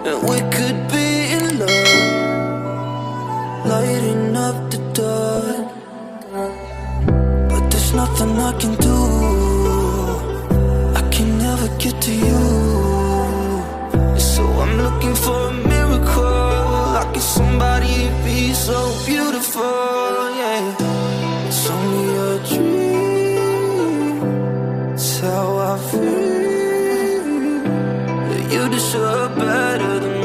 and we could be in love, lighting up the dark. But there's nothing I can do, I can never get to you. So I'm looking for a miracle, like if somebody be so beautiful, yeah. It's only a dream, it's how I feel. You deserve better than